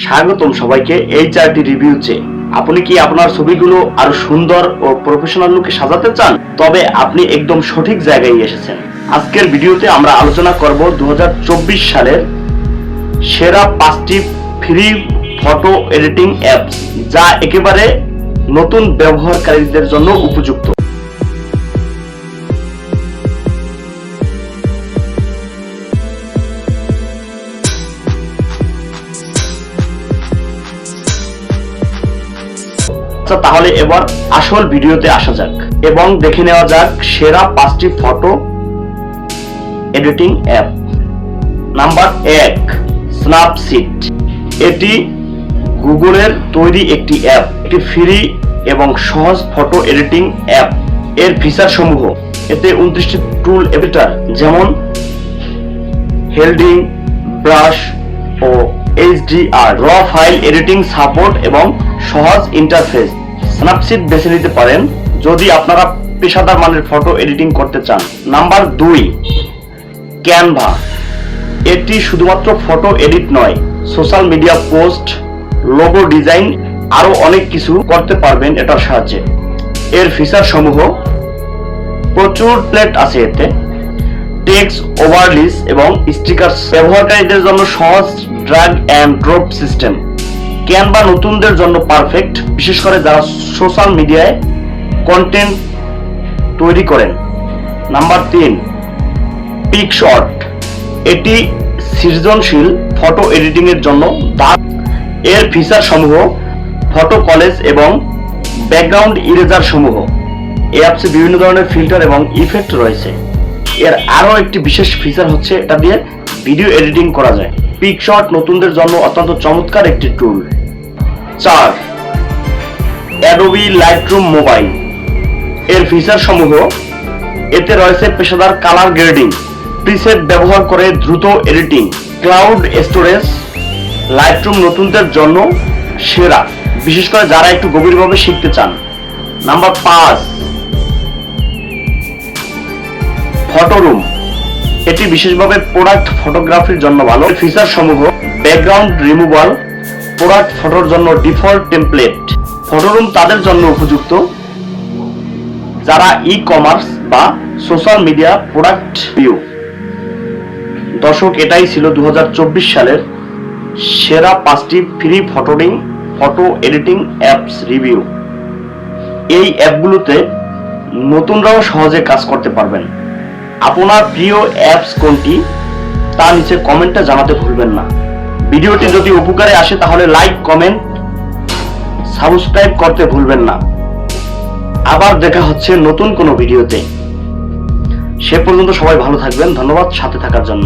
স্বাগতম সবাইকে এই চারটি রিভিউতে। আপনি কি আপনার ছবিগুলো আরো সুন্দর ও প্রফেশনাল লুকে সাজাতে চান? তবে আপনি একদম সঠিক জায়গায় এসেছেন। আজকের ভিডিওতে আমরা আলোচনা করব 2024 সালের সেরা 5টি ফ্রি ফটো এডিটিং অ্যাপস, যা একেবারে নতুন ব্যবহারকারীদের জন্য উপযুক্ত। তাহলে এবার আসল ভিডিওতে আসা যাক এবং দেখে নেওয়া যাক সেরা 5টি photo editing app. Number 1, Snapseed. এটি গুগলের তৈরি একটি অ্যাপ। এটি ফ্রি এবং সহজ ফটো এডিটিং অ্যাপ। এর ফিচার সমূহ: এতে 29টি টুল এডিটর যেমন হেল্ডিং, ব্রাশ ও HDR, র ফাইল এডিটিং সাপোর্ট এবং সহজ ইন্টারফেস। স্ন্যাপসিড বেছে নিতে পারেন যদি আপনারা পেশাদার মানের ফটো এডিটিং করতে চান। Number 2, Canva. এটি শুধুমাত্র ফটো এডিট নয়, social media post, logo design আরো অনেক কিছু করতে পারবেন এটার সাহায্যে। এর ফিচার সমূহ: প্রচুর প্লেট আছে এতে, টেক্সট ওভারলিস এবং স্টিকার। ব্যবহারকারীদের জন্য সহজ drag and drop system. Canva নতুনদের জন্য পারফেক্ট, বিশেষ করে যারা সোশ্যাল মিডিয়ায় কন্টেন্ট তৈরি করেন। নাম্বার 3, পিকশট। এটি সৃজনশীল ফটো এডিটিং এর জন্য দারুণ। এর ফিচার সমূহ: ফটো কলেজ এবং ব্যাকগ্রাউন্ড ইরেজার সমূহ। এই অ্যাপসে বিভিন্ন ধরনের ফিল্টার এবং ইফেক্ট রয়েছে। এর আরো একটি বিশেষ ফিচার হচ্ছে এটা দিয়ে ভিডিও এডিটিং করা যায়। পিকশট নতুনদের জন্য অত্যন্ত চমৎকার একটি টুল। 4, অ্যাডোবি লাইটরুম মোবাইল। এর ফিচার সমূহ: এতে রয়েছে পেশাদার কালার গ্রেডিং, প্রিসেট ব্যবহার করে দ্রুত এডিটিং, ক্লাউড স্টোরেজ। লাইটরুম নতুনদের জন্য সেরা, বিশেষ করে যারা একটু গভীরভাবে শিখতে চান। Number 5, Photoroom. এটি বিশেষভাবে প্রোডাক্ট ফটোগ্রাফির জন্য ভালো। ফিচার সমূহ: ব্যাকগ্রাউন্ড রিমুভাল, প্রোডাক্ট ফটোর জন্য ডিফল্ট টেমপ্লেট। ফটোরুম তাদের জন্য উপযুক্ত যারা ই-কমার্স বা সোশ্যাল মিডিয়া প্রোডাক্ট ভিউ। দর্শক, এটাই ছিল 2024 সালের সেরা 5টি free photo editing apps review. এই অ্যাপগুলোতে নতুনরাও সহজে কাজ করতে পারবেন। আপনার প্রিয় অ্যাপস কোনটি তা নিচে কমেন্টে জানাতে ভুলবেন না। ভিডিওটি যদি উপকারে আসে তাহলে লাইক, কমেন্ট, সাবস্ক্রাইব করতে ভুলবেন না। আবার দেখা হচ্ছে নতুন কোনো ভিডিওতে। সে পর্যন্ত সবাই ভালো থাকবেন। ধন্যবাদ সাথে থাকার জন্য।